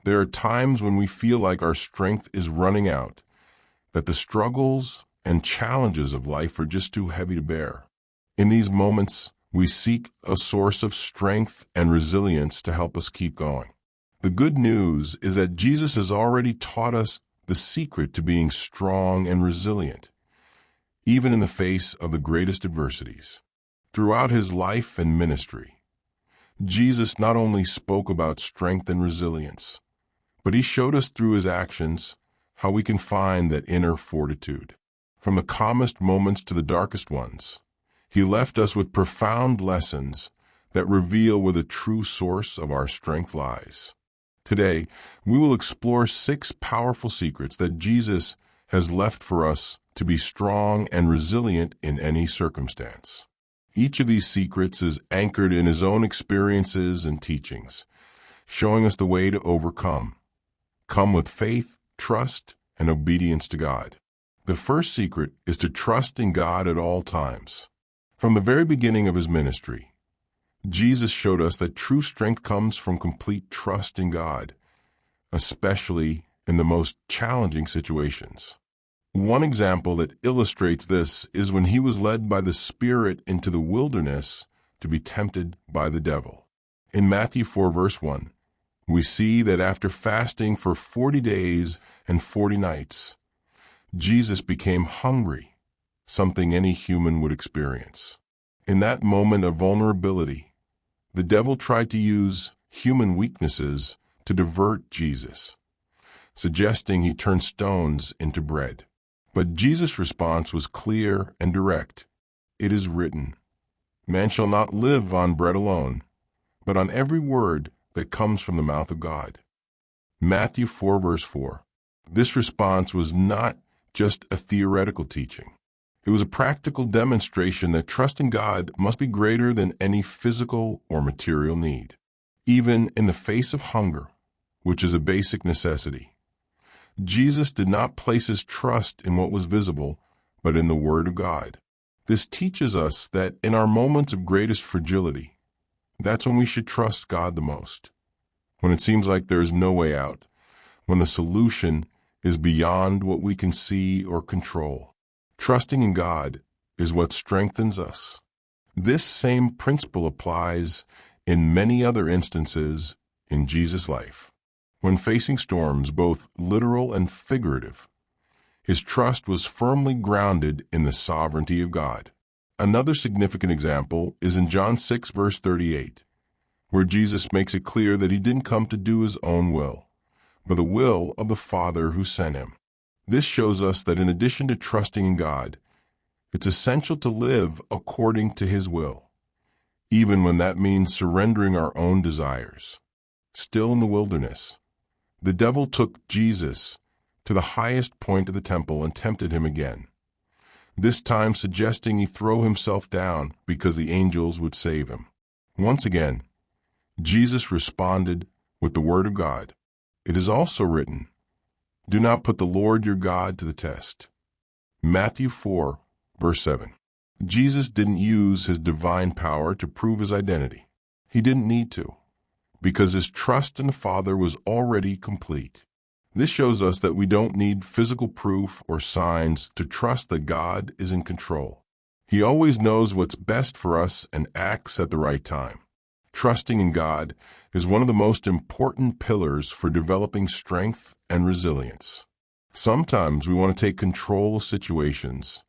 There are times when we feel like our strength is running out, that the struggles and challenges of life are just too heavy to bear. In these moments, we seek a source of strength and resilience to help us keep going. The good news is that Jesus has already taught us the secret to being strong and resilient, even in the face of the greatest adversities. Throughout his life and ministry, Jesus not only spoke about strength and resilience, but he showed us through his actions how we can find that inner fortitude. From the calmest moments to the darkest ones, he left us with profound lessons that reveal where the true source of our strength lies. Today, we will explore 6 powerful secrets that Jesus has left for us to be strong and resilient in any circumstance. Each of these secrets is anchored in his own experiences and teachings, showing us the way to overcome. Come with faith, trust, and obedience to God. The first secret is to trust in God at all times. From the very beginning of his ministry, Jesus showed us that true strength comes from complete trust in God, especially in the most challenging situations. One example that illustrates this is when he was led by the Spirit into the wilderness to be tempted by the devil. In Matthew 4, verse 1, we see that after fasting for 40 days and 40 nights, Jesus became hungry, something any human would experience. In that moment of vulnerability, the devil tried to use human weaknesses to divert Jesus, suggesting he turn stones into bread. But Jesus' response was clear and direct. It is written, "Man shall not live on bread alone, but on every word that comes from the mouth of God." Matthew 4, verse 4. This response was not just a theoretical teaching. It was a practical demonstration that trusting God must be greater than any physical or material need. Even in the face of hunger, which is a basic necessity, Jesus did not place his trust in what was visible, but in the Word of God. This teaches us that in our moments of greatest fragility, that's when we should trust God the most. When it seems like there is no way out, when the solution is beyond what we can see or control. Trusting in God is what strengthens us. This same principle applies in many other instances in Jesus' life. When facing storms, both literal and figurative, his trust was firmly grounded in the sovereignty of God. Another significant example is in John 6, verse 38, where Jesus makes it clear that he didn't come to do his own will, but the will of the Father who sent him. This shows us that in addition to trusting in God, it's essential to live according to his will, even when that means surrendering our own desires. Still in the wilderness, the devil took Jesus to the highest point of the temple and tempted him again, this time suggesting he throw himself down because the angels would save him. Once again, Jesus responded with the Word of God. It is also written, "Do not put the Lord your God to the test." Matthew 4, verse 7. Jesus didn't use his divine power to prove his identity. He didn't need to, because his trust in the Father was already complete. This shows us that we don't need physical proof or signs to trust that God is in control. He always knows what's best for us and acts at the right time. Trusting in God is one of the most important pillars for developing strength and resilience. Sometimes we want to take control of situations,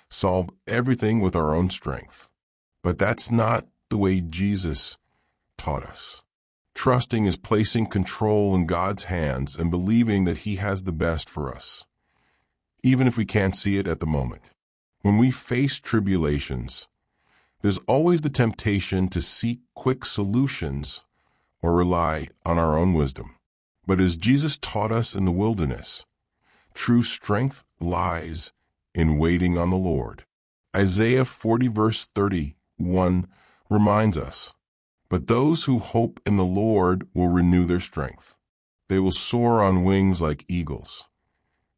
solve everything with our own strength. But that's not the way Jesus taught us. Trusting is placing control in God's hands and believing that he has the best for us, even if we can't see it at the moment. When we face tribulations, there's always the temptation to seek quick solutions or rely on our own wisdom. But as Jesus taught us in the wilderness, true strength lies in waiting on the Lord. Isaiah 40, verse 31 reminds us, "But those who hope in the Lord will renew their strength. They will soar on wings like eagles.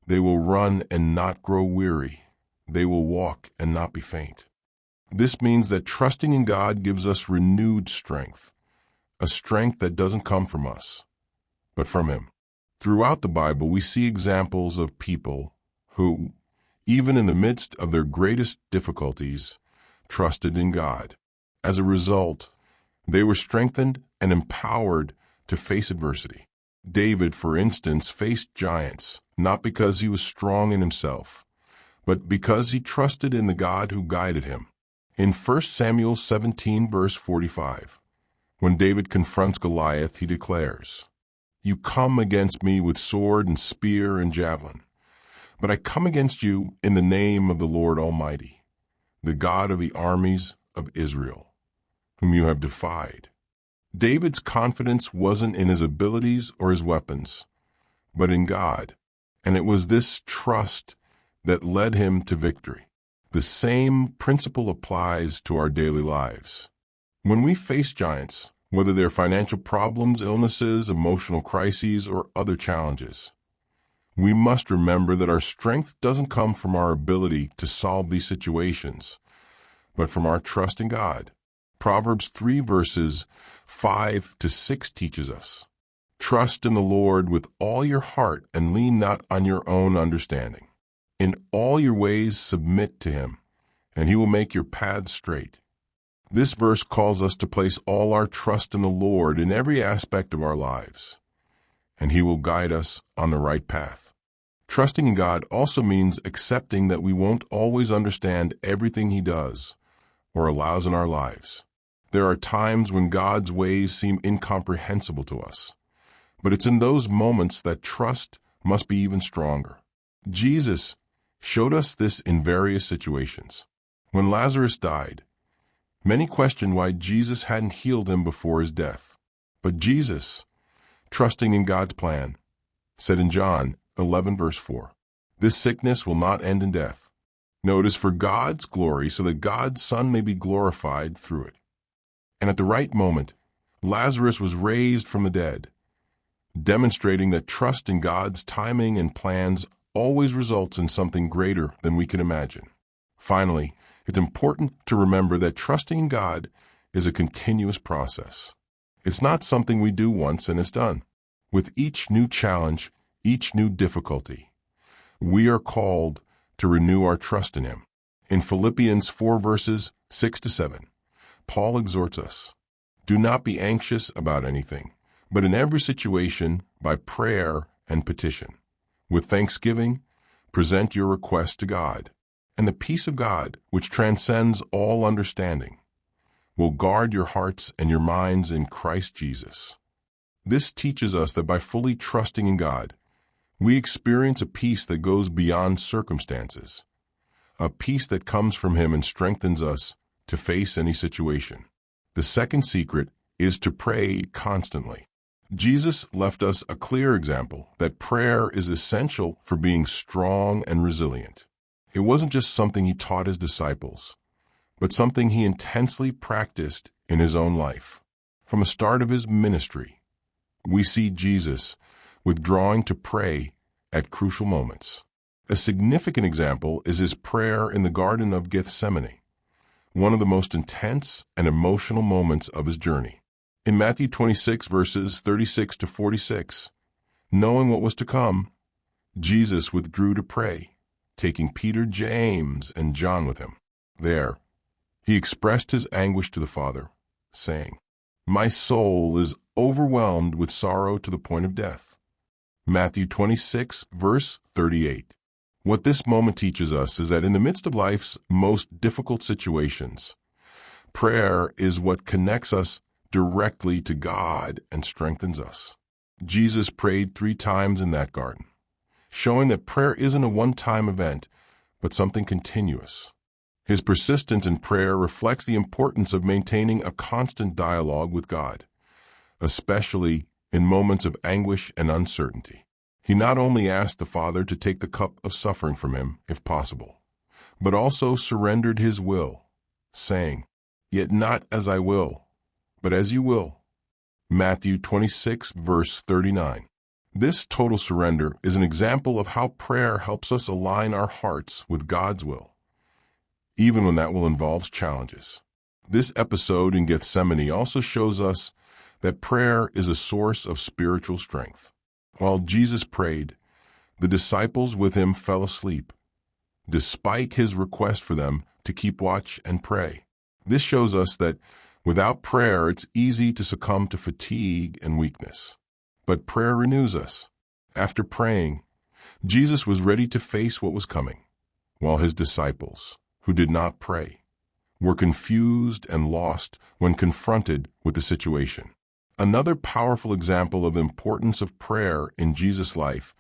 They will run and not grow weary. They will walk and not be faint." This means that trusting in God gives us renewed strength, a strength that doesn't come from us, but from him. Throughout the Bible, we see examples of people who, even in the midst of their greatest difficulties, trusted in God. As a result, they were strengthened and empowered to face adversity. David, for instance, faced giants, not because he was strong in himself, but because he trusted in the God who guided him. In 1 Samuel 17, verse 45, when David confronts Goliath, he declares, "You come against me with sword and spear and javelin, but I come against you in the name of the Lord Almighty, the God of the armies of Israel, whom you have defied." David's confidence wasn't in his abilities or his weapons, but in God, and it was this trust that led him to victory. The same principle applies to our daily lives. When we face giants, whether they're financial problems, illnesses, emotional crises, or other challenges, we must remember that our strength doesn't come from our ability to solve these situations, but from our trust in God. Proverbs 3 verses 5 to 6 teaches us, "Trust in the Lord with all your heart and lean not on your own understanding. In all your ways submit to him, and he will make your paths straight." This verse calls us to place all our trust in the Lord in every aspect of our lives, and he will guide us on the right path. Trusting in God also means accepting that we won't always understand everything he does or allows in our lives. There are times when God's ways seem incomprehensible to us, but it's in those moments that trust must be even stronger. Jesus showed us this in various situations. When Lazarus died, many questioned why Jesus hadn't healed him before his death. But Jesus, trusting in God's plan, said in John 11 verse 4, "This sickness will not end in death. No, it is for God's glory, so that God's Son may be glorified through it." And at the right moment, Lazarus was raised from the dead, demonstrating that trust in God's timing and plans always results in something greater than we can imagine. Finally, it's important to remember that trusting in God is a continuous process. It's not something we do once and it's done. With each new challenge, each new difficulty, we are called to renew our trust in him. In Philippians 4 verses 6 to 7, Paul exhorts us, "Do not be anxious about anything, but in every situation, by prayer and petition, with thanksgiving, present your requests to God, and the peace of God, which transcends all understanding, will guard your hearts and your minds in Christ Jesus." This teaches us that by fully trusting in God, we experience a peace that goes beyond circumstances, a peace that comes from him and strengthens us to face any situation. The second secret is to pray constantly. Jesus left us a clear example that prayer is essential for being strong and resilient. It wasn't just something he taught his disciples, but something he intensely practiced in his own life. From the start of his ministry, we see Jesus withdrawing to pray at crucial moments. A significant example is his prayer in the Garden of Gethsemane, one of the most intense and emotional moments of his journey. In Matthew 26 verses 36 to 46, knowing what was to come, Jesus withdrew to pray, taking Peter, James, and John with him. There, he expressed his anguish to the Father, saying, "My soul is overwhelmed with sorrow to the point of death." Matthew 26 verse 38. What this moment teaches us is that in the midst of life's most difficult situations, prayer is what connects us directly to God and strengthens us. Jesus prayed 3 times in that garden, showing that prayer isn't a one-time event, but something continuous. His persistence in prayer reflects the importance of maintaining a constant dialogue with God, especially in moments of anguish and uncertainty. He not only asked the Father to take the cup of suffering from him, if possible, but also surrendered his will, saying, "Yet not as I will, but as you will." Matthew 26, verse 39. This total surrender is an example of how prayer helps us align our hearts with God's will, even when that will involve challenges. This episode in Gethsemane also shows us that prayer is a source of spiritual strength. While Jesus prayed, the disciples with him fell asleep, despite his request for them to keep watch and pray. This shows us that without prayer, it's easy to succumb to fatigue and weakness. But prayer renews us. After praying, Jesus was ready to face what was coming, while his disciples, who did not pray, were confused and lost when confronted with the situation. Another powerful example of the importance of prayer in Jesus' life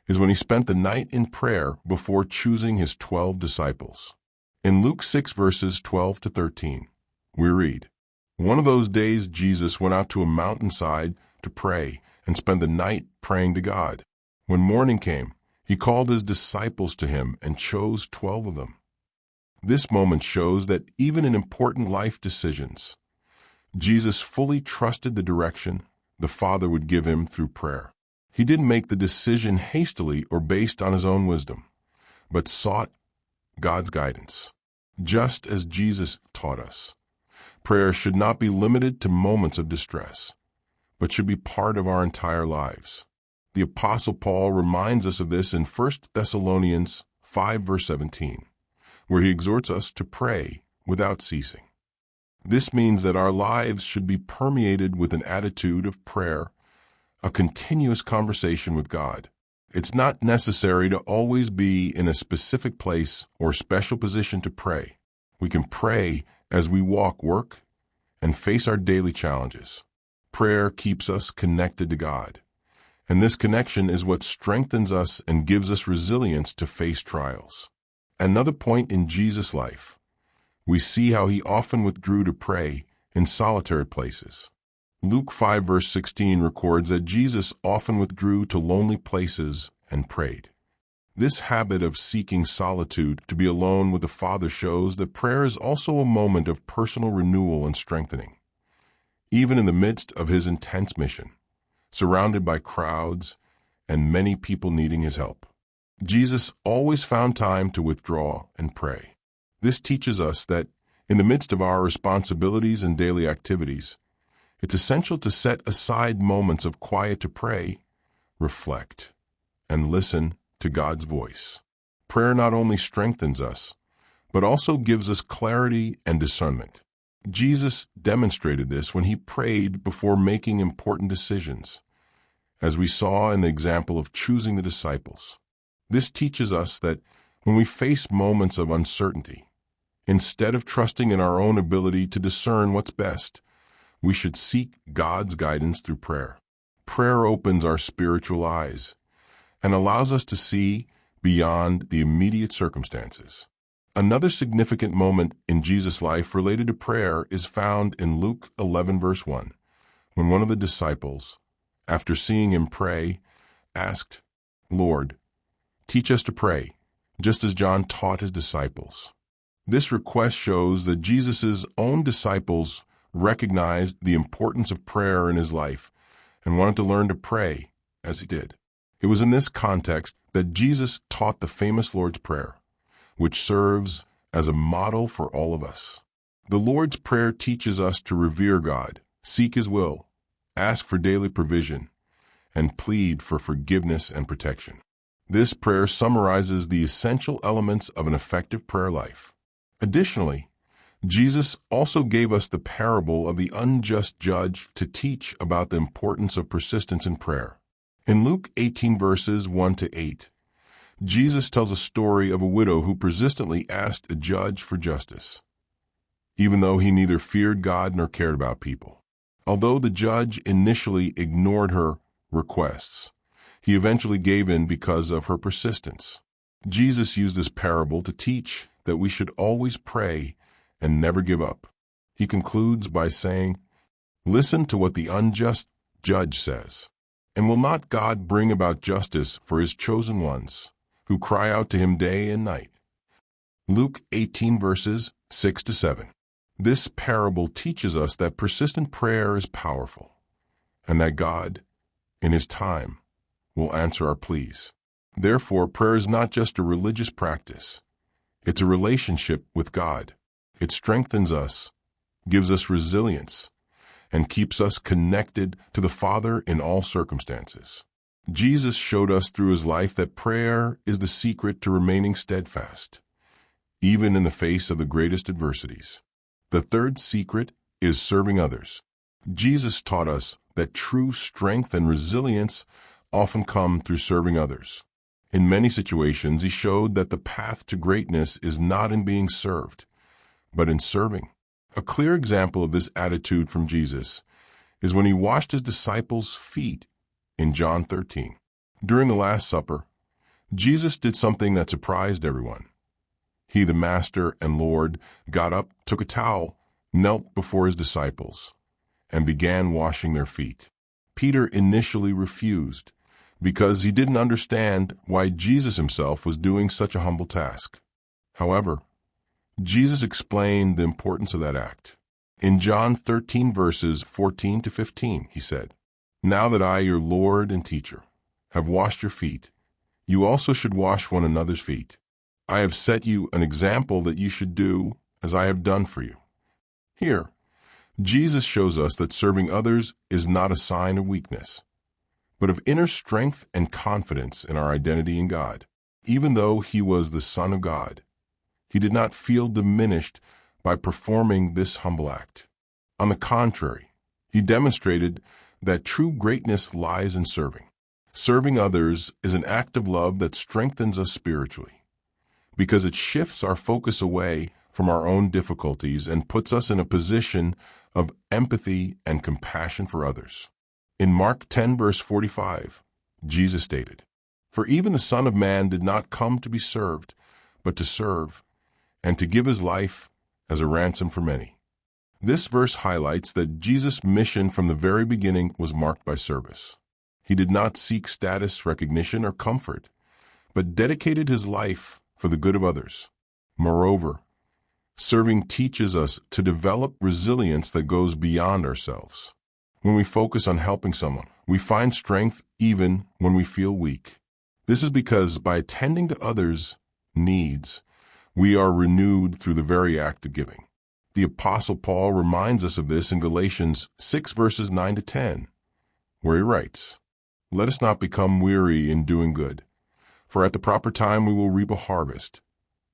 is when he spent the night in prayer before choosing his 12 disciples. In Luke 6 verses 12 to 13, we read, "One of those days Jesus went out to a mountainside to pray and spend the night praying to God. When morning came, he called his disciples to him and chose 12 of them." This moment shows that even in important life decisions, Jesus fully trusted the direction the Father would give him through prayer. He didn't make the decision hastily or based on his own wisdom, but sought God's guidance. Just as Jesus taught us, prayer should not be limited to moments of distress, but should be part of our entire lives. The Apostle Paul reminds us of this in 1 Thessalonians 5 verse 17, where he exhorts us to pray without ceasing. This means that our lives should be permeated with an attitude of prayer, a continuous conversation with God. It's not necessary to always be in a specific place or special position to pray. We can pray as we walk, work, and face our daily challenges. Prayer keeps us connected to God, and this connection is what strengthens us and gives us resilience to face trials. Another point in Jesus' life, we see how he often withdrew to pray in solitary places. Luke 5 verse 16 records that Jesus often withdrew to lonely places and prayed. This habit of seeking solitude to be alone with the Father shows that prayer is also a moment of personal renewal and strengthening. Even in the midst of his intense mission, surrounded by crowds and many people needing his help, Jesus always found time to withdraw and pray. This teaches us that in the midst of our responsibilities and daily activities, it's essential to set aside moments of quiet to pray, reflect, and listen to God's voice. Prayer not only strengthens us, but also gives us clarity and discernment. Jesus demonstrated this when he prayed before making important decisions, as we saw in the example of choosing the disciples. This teaches us that when we face moments of uncertainty, instead of trusting in our own ability to discern what's best, we should seek God's guidance through prayer. Prayer opens our spiritual eyes and allows us to see beyond the immediate circumstances. Another significant moment in Jesus' life related to prayer is found in Luke 11 verse 1, when one of the disciples, after seeing him pray, asked, "Lord, teach us to pray, just as John taught his disciples." This request shows that Jesus' own disciples recognized the importance of prayer in his life and wanted to learn to pray as he did. It was in this context that Jesus taught the famous Lord's Prayer, which serves as a model for all of us. The Lord's Prayer teaches us to revere God, seek his will, ask for daily provision, and plead for forgiveness and protection. This prayer summarizes the essential elements of an effective prayer life. Additionally, Jesus also gave us the parable of the unjust judge to teach about the importance of persistence in prayer. In Luke 18 verses 1 to 8, Jesus tells a story of a widow who persistently asked a judge for justice, even though he neither feared God nor cared about people. Although the judge initially ignored her requests, he eventually gave in because of her persistence. Jesus used this parable to teach that we should always pray and never give up. He concludes by saying, "Listen to what the unjust judge says. And will not God bring about justice for his chosen ones, who cry out to him day and night?" Luke 18 verses 6 to 7. This parable teaches us that persistent prayer is powerful, and that God, in his time, will answer our pleas. Therefore, prayer is not just a religious practice. It's a relationship with God. It strengthens us, gives us resilience, and keeps us connected to the Father in all circumstances. Jesus showed us through his life that prayer is the secret to remaining steadfast, even in the face of the greatest adversities. The third secret is serving others. Jesus taught us that true strength and resilience often come through serving others. In many situations, he showed that the path to greatness is not in being served, but in serving. A clear example of this attitude from Jesus is when he washed his disciples' feet in John 13. During the Last Supper, Jesus did something that surprised everyone. He, the Master and Lord, got up, took a towel, knelt before his disciples, and began washing their feet. Peter initially refused because he didn't understand why Jesus himself was doing such a humble task. However, Jesus explained the importance of that act. In John 13 verses 14 to 15, he said, "Now that I, your Lord and teacher, have washed your feet, you also should wash one another's feet. I have set you an example that you should do as I have done for you." Here, Jesus shows us that serving others is not a sign of weakness, but of inner strength and confidence in our identity in God. Even though he was the Son of God, he did not feel diminished by performing this humble act. On the contrary, he demonstrated that true greatness lies in serving. Serving others is an act of love that strengthens us spiritually, because it shifts our focus away from our own difficulties and puts us in a position of empathy and compassion for others. In Mark 10 verse 45, Jesus stated, "For even the Son of Man did not come to be served, but to serve, and to give his life as a ransom for many." This verse highlights that Jesus' mission from the very beginning was marked by service. He did not seek status, recognition, or comfort, but dedicated his life for the good of others. Moreover, serving teaches us to develop resilience that goes beyond ourselves. When we focus on helping someone, we find strength even when we feel weak. This is because by attending to others' needs, we are renewed through the very act of giving. The Apostle Paul reminds us of this in Galatians 6 verses 9 to 10, where he writes, "Let us not become weary in doing good, for at the proper time we will reap a harvest,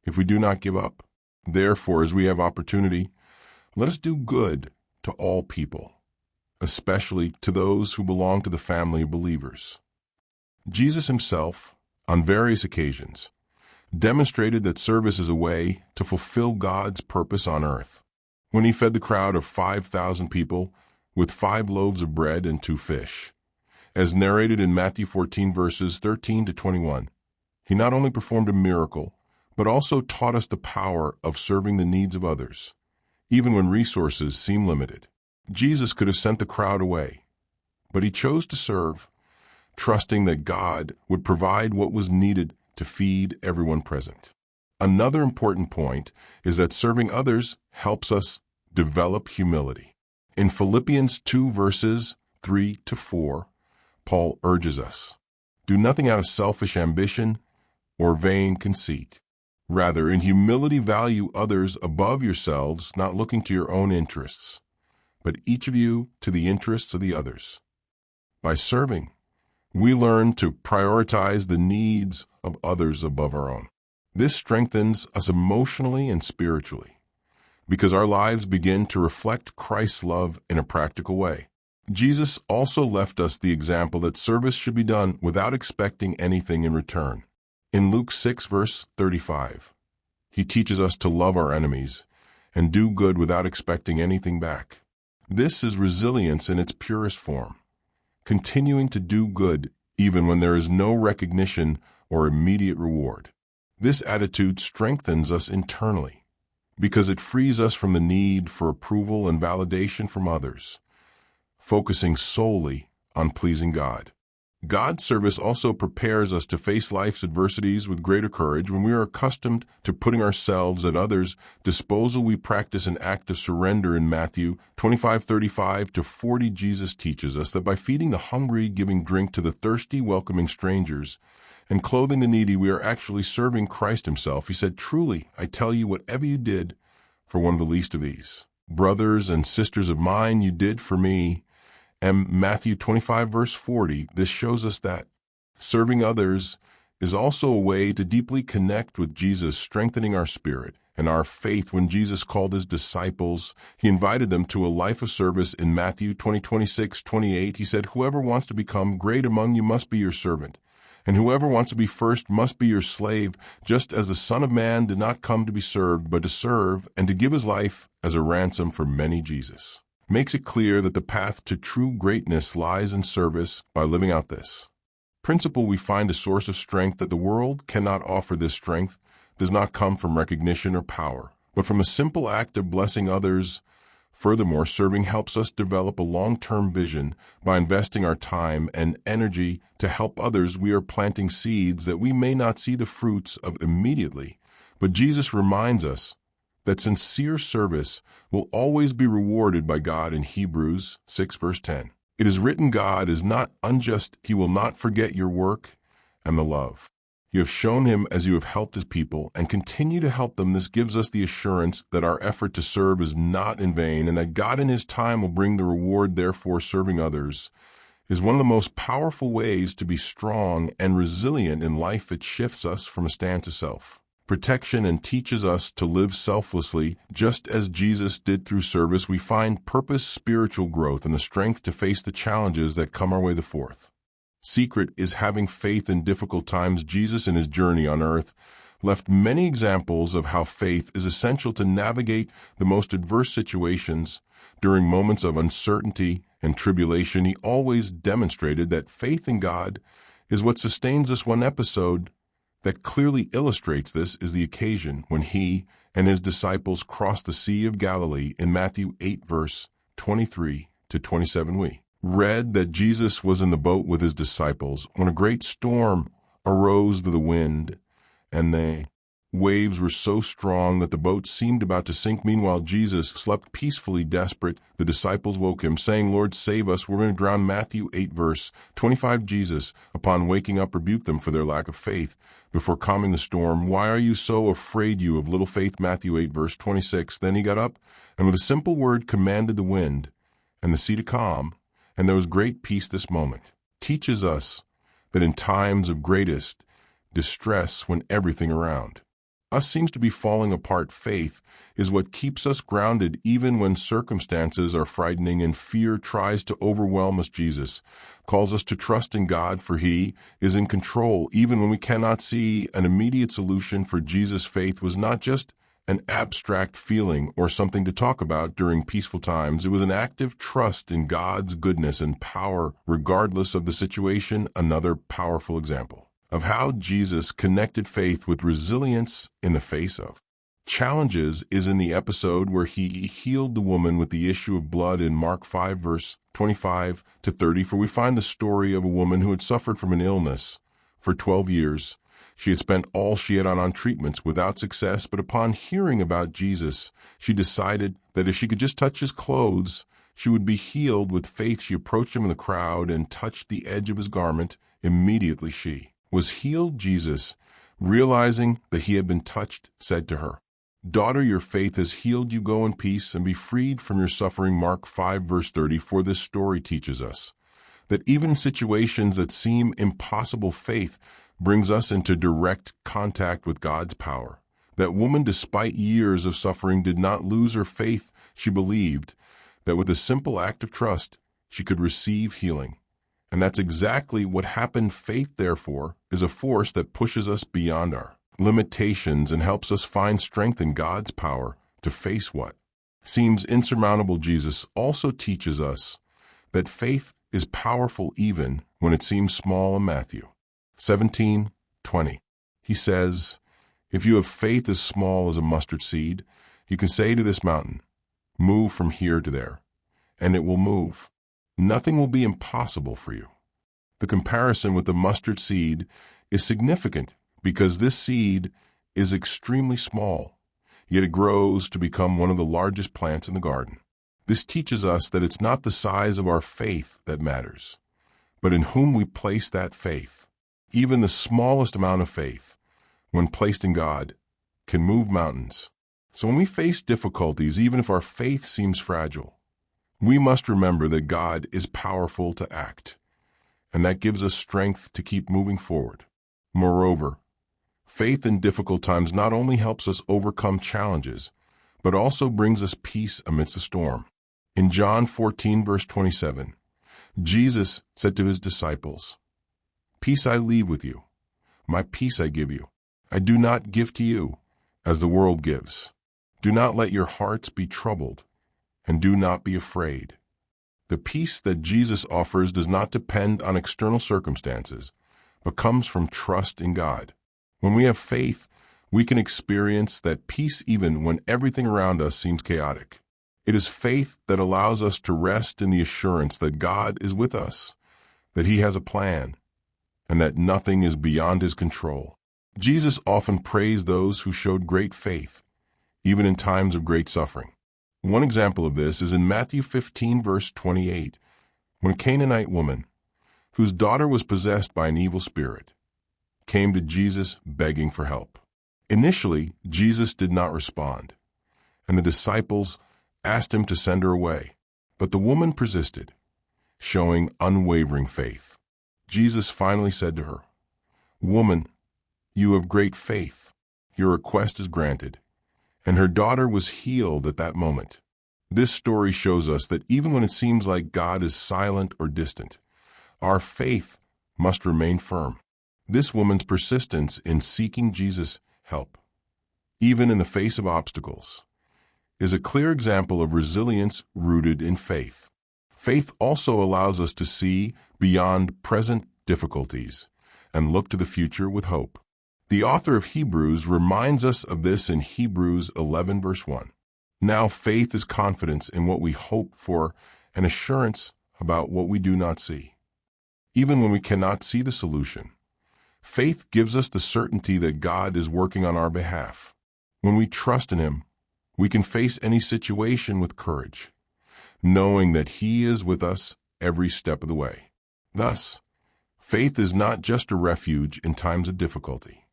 if we do not give up. Therefore, as we have opportunity, let us do good to all people, especially to those who belong to the family of believers." Jesus himself, on various occasions, demonstrated that service is a way to fulfill God's purpose on earth. When he fed the crowd of 5,000 people with 5 loaves of bread and 2 fish, as narrated in Matthew 14 verses 13 to 21, he not only performed a miracle, but also taught us the power of serving the needs of others, even when resources seem limited. Jesus could have sent the crowd away, but he chose to serve, trusting that God would provide what was needed to feed everyone present. Another important point is that serving others helps us develop humility. In Philippians 2 verses 3 to 4, Paul urges us, "Do nothing out of selfish ambition or vain conceit. Rather, in humility value others above yourselves, not looking to your own interests, but each of you to the interests of the others." By serving, we learn to prioritize the needs of others above our own. This strengthens us emotionally and spiritually, because our lives begin to reflect Christ's love in a practical way. Jesus also left us the example that service should be done without expecting anything in return. In Luke 6 verse 35, he teaches us to love our enemies and do good without expecting anything back. This is resilience in its purest form, continuing to do good even when there is no recognition or immediate reward. This attitude strengthens us internally because it frees us from the need for approval and validation from others, focusing solely on pleasing God. God's service also prepares us to face life's adversities with greater courage. When we are accustomed to putting ourselves at others' disposal, we practice an act of surrender. In Matthew 25:35 to 40, Jesus teaches us that by feeding the hungry, giving drink to the thirsty, welcoming strangers, and clothing the needy, we are actually serving Christ himself. He said, "Truly, I tell you, whatever you did for one of the least of these brothers and sisters of mine, you did for me." And Matthew 25 verse 40, this shows us that Serving others is also a way to deeply connect with Jesus, strengthening our spirit and our faith. When Jesus called his disciples, he invited them to a life of service. In Matthew 20:26-28, he said, "Whoever wants to become great among you must be your servant, and whoever wants to be first must be your slave, just as the Son of Man did not come to be served, but to serve and to give his life as a ransom for many." Jesus makes it clear that the path to true greatness lies in service. By living out this principle, we find a source of strength that the world cannot offer. This strength does not come from recognition or power, but from a simple act of blessing others. Furthermore, serving helps us develop a long-term vision. By investing our time and energy to help others, we are planting seeds that we may not see the fruits of immediately. But Jesus reminds us that sincere service will always be rewarded by God. In Hebrews 6:10, it is written, "God is not unjust. He will not forget your work and the love you have shown him as you have helped his people and continue to help them." This gives us the assurance that our effort to serve is not in vain and that God in his time will bring the reward. Therefore, serving others is one of the most powerful ways to be strong and resilient in life. It shifts us from a stand to self-protection and teaches us to live selflessly, just as Jesus did. Through service, we find purpose, spiritual growth, and the strength to face the challenges that come our way. The fourth secret is having faith in difficult times. Jesus, in his journey on earth, left many examples of how faith is essential to navigate the most adverse situations. During moments of uncertainty and tribulation, he always demonstrated that faith in God is what sustains us. One episode that clearly illustrates this is the occasion when he and his disciples crossed the Sea of Galilee. In Matthew 8:23-27, we read that Jesus was in the boat with his disciples when a great storm arose to the wind, and the waves were so strong that the boat seemed about to sink. Meanwhile, Jesus slept peacefully. Desperate, the disciples woke him, saying, "Lord, save us, we're going to drown." Matthew 8:25, Jesus, upon waking up, rebuked them for their lack of faith before calming the storm. "Why are you so afraid, you of little faith?" Matthew 8:26. Then he got up and with a simple word commanded the wind and the sea to calm, and there was great peace. This moment teaches us that in times of greatest distress, when everything around us seems to be falling apart, faith is what keeps us grounded even when circumstances are frightening and fear tries to overwhelm us. Jesus calls us to trust in God, for he is in control even when we cannot see an immediate solution. For Jesus, faith was not just an abstract feeling or something to talk about during peaceful times. It was an active trust in God's goodness and power, regardless of the situation. Another powerful example of how Jesus connected faith with resilience in the face of challenges is in the episode where he healed the woman with the issue of blood in Mark 5:25-30. For we find the story of a woman who had suffered from an illness for 12 years. She had spent all she had on treatments without success, but upon hearing about Jesus, she decided that if she could just touch his clothes, she would be healed. With faith, she approached him in the crowd and touched the edge of his garment. Immediately she was healed. Jesus, realizing that he had been touched, said to her, "Daughter, your faith has healed you. Go in peace and be freed from your suffering." Mark 5:30. For this story teaches us that even in situations that seem impossible, faith brings us into direct contact with God's power. That woman, despite years of suffering, did not lose her faith. She believed that with a simple act of trust, she could receive healing. And that's exactly what happened. Faith, therefore, is a force that pushes us beyond our limitations and helps us find strength in God's power to face what seems insurmountable. Jesus also teaches us that faith is powerful even when it seems small. In Matthew 17:20, he says, "If you have faith as small as a mustard seed, you can say to this mountain, 'Move from here to there,' and it will move. Nothing will be impossible for you." The comparison with the mustard seed is significant because this seed is extremely small, yet it grows to become one of the largest plants in the garden. This teaches us that it's not the size of our faith that matters, but in whom we place that faith. Even the smallest amount of faith, when placed in God, can move mountains. So when we face difficulties, even if our faith seems fragile, we must remember that God is powerful to act. and that gives us strength to keep moving forward. Moreover, faith in difficult times not only helps us overcome challenges, but also brings us peace amidst the storm. In John 14, verse 27, Jesus said to his disciples, "Peace I leave with you, my peace I give you. I do not give to you as the world gives. Do not let your hearts be troubled, and do not be afraid." The peace that Jesus offers does not depend on external circumstances, but comes from trust in God. When we have faith, we can experience that peace even when everything around us seems chaotic. It is faith that allows us to rest in the assurance that God is with us, that He has a plan, and that nothing is beyond His control. Jesus often praised those who showed great faith, even in times of great suffering. One example of this is in Matthew 15, verse 28, when a Canaanite woman, whose daughter was possessed by an evil spirit, came to Jesus begging for help. Initially, Jesus did not respond, and the disciples asked Him to send her away. But the woman persisted, showing unwavering faith. Jesus finally said to her, "Woman, you have great faith. Your request is granted." And her daughter was healed at that moment. This story shows us that even when it seems like God is silent or distant, our faith must remain firm. This woman's persistence in seeking Jesus' help, even in the face of obstacles, is a clear example of resilience rooted in faith. Faith also allows us to see beyond present difficulties and look to the future with hope. The author of Hebrews reminds us of this in Hebrews 11, verse 1. Now faith is confidence in what we hope for and assurance about what we do not see. Even when we cannot see the solution, faith gives us the certainty that God is working on our behalf. When we trust in Him, we can face any situation with courage, knowing that He is with us every step of the way. Thus, faith is not just a refuge in times of difficulty.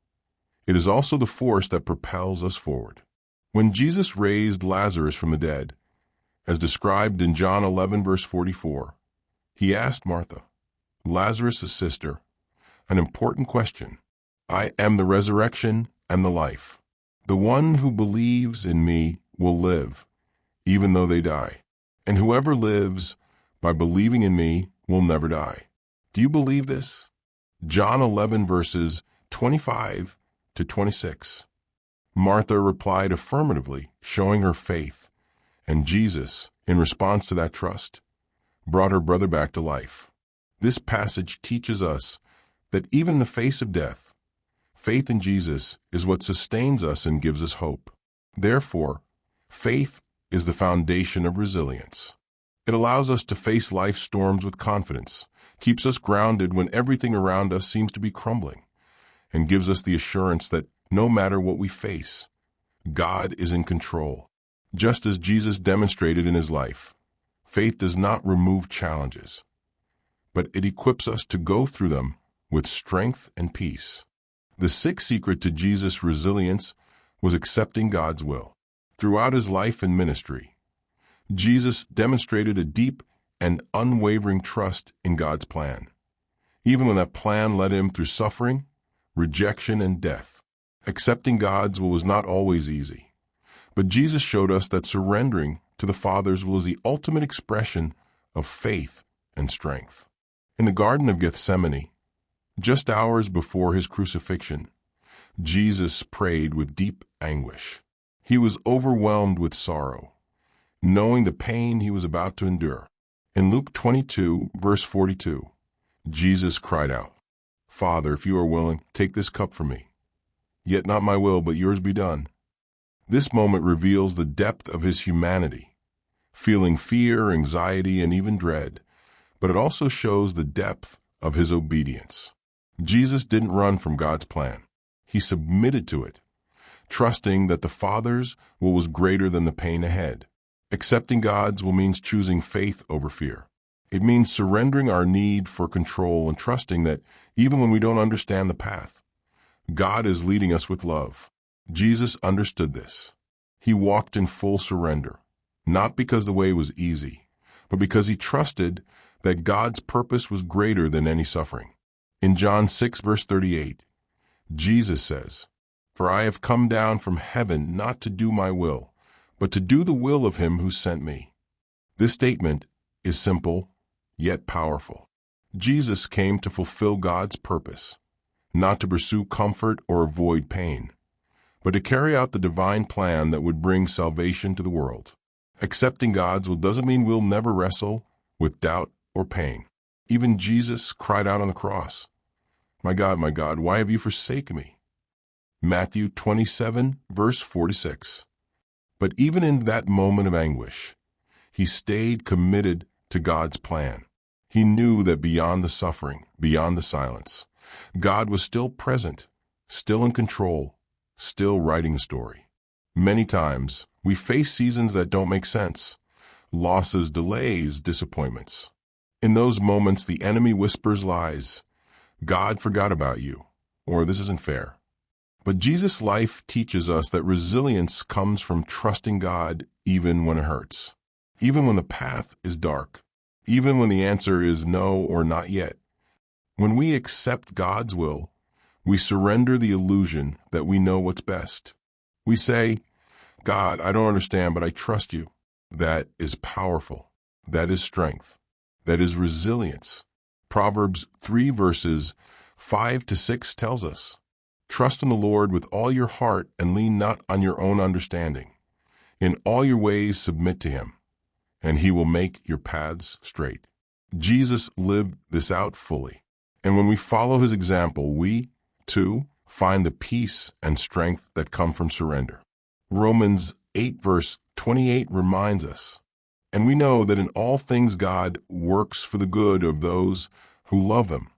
It is also the force that propels us forward. When Jesus raised Lazarus from the dead, as described in John 11, verse 44, He asked Martha, Lazarus' sister, an important question. "I am the resurrection and the life. The one who believes in me will live, even though they die. And whoever lives by believing in me will never die." Do you believe this? John 11, verses 25 to 26. Martha replied affirmatively, showing her faith, and Jesus, in response to that trust, brought her brother back to life. This passage teaches us that even in the face of death, faith in Jesus is what sustains us and gives us hope. Therefore, faith is the foundation of resilience. It allows us to face life's storms with confidence, keeps us grounded when everything around us seems to be crumbling, and gives us the assurance that no matter what we face, God is in control. Just as Jesus demonstrated in His life, faith does not remove challenges, but it equips us to go through them with strength and peace. The sixth secret to Jesus' resilience was accepting God's will. Throughout His life and ministry, Jesus demonstrated a deep and unwavering trust in God's plan, even when that plan led Him through suffering, rejection, and death. Accepting God's will was not always easy, but Jesus showed us that surrendering to the Father's will is the ultimate expression of faith and strength. In the Garden of Gethsemane, just hours before His crucifixion, Jesus prayed with deep anguish. He was overwhelmed with sorrow, knowing the pain He was about to endure. In Luke 22, verse 42, Jesus cried out, "Father, if you are willing, take this cup from me. Yet not my will, but yours be done." This moment reveals the depth of His humanity, feeling fear, anxiety, and even dread, but it also shows the depth of His obedience. Jesus didn't run from God's plan. He submitted to it, trusting that the Father's will was greater than the pain ahead. Accepting God's will means choosing faith over fear. It means surrendering our need for control and trusting that even when we don't understand the path, God is leading us with love. Jesus understood this. He walked in full surrender, not because the way was easy, but because He trusted that God's purpose was greater than any suffering. In John 6, verse 38, Jesus says, "For I have come down from heaven not to do my will, but to do the will of him who sent me." This statement is simple, yet powerful. Jesus came to fulfill God's purpose, not to pursue comfort or avoid pain, but to carry out the divine plan that would bring salvation to the world. Accepting God's will doesn't mean we'll never wrestle with doubt or pain. Even Jesus cried out on the cross, my God, why have you forsaken me?" Matthew 27, verse 46. But even in that moment of anguish, he stayed committed to God's plan. He knew that beyond the suffering, beyond the silence, God was still present, still in control, still writing the story. Many times, we face seasons that don't make sense, losses, delays, disappointments. In those moments, the enemy whispers lies. God forgot about you, or this isn't fair. But Jesus' life teaches us that resilience comes from trusting God even when it hurts, even when the path is dark, even when the answer is no or not yet. When we accept God's will, we surrender the illusion that we know what's best. We say, "God, I don't understand, but I trust you." That is powerful. That is strength. That is resilience. Proverbs 3 verses 5 to 6 tells us, "Trust in the Lord with all your heart and lean not on your own understanding. In all your ways submit to him, and he will make your paths straight." Jesus lived this out fully. And when we follow his example, we, too, find the peace and strength that come from surrender. Romans 8 verse 28 reminds us, "And we know that in all things God works for the good of those who love him,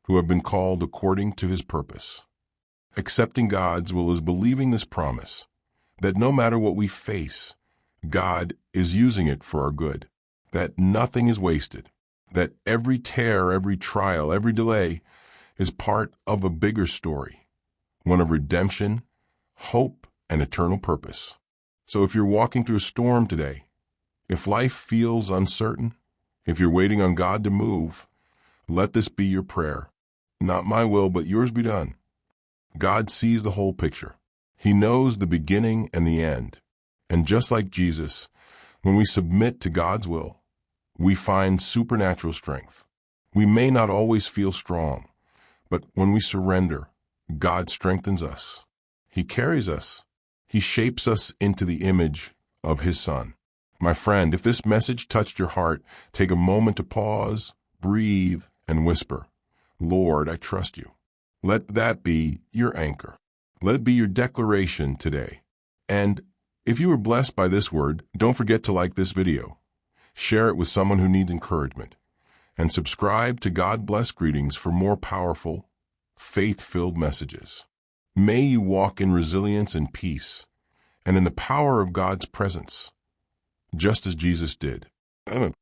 who have been called according to his purpose." Accepting God's will is believing this promise, that no matter what we face, God is using it for our good, that nothing is wasted, that every tear, every trial, every delay is part of a bigger story, one of redemption, hope, and eternal purpose. So if you're walking through a storm today, if life feels uncertain, if you're waiting on God to move, let this be your prayer. Not my will, but yours be done. God sees the whole picture. He knows the beginning and the end. And just like Jesus, when we submit to God's will, we find supernatural strength. We may not always feel strong, but when we surrender, God strengthens us. He carries us. He shapes us into the image of his Son. My friend, if this message touched your heart, take a moment to pause, breathe, and whisper, "Lord, I trust you." Let that be your anchor. Let it be your declaration today. And if you were blessed by this word, don't forget to like this video, share it with someone who needs encouragement, and subscribe to God Bless Greetings for more powerful, faith-filled messages. May you walk in resilience and peace, and in the power of God's presence, just as Jesus did. Amen.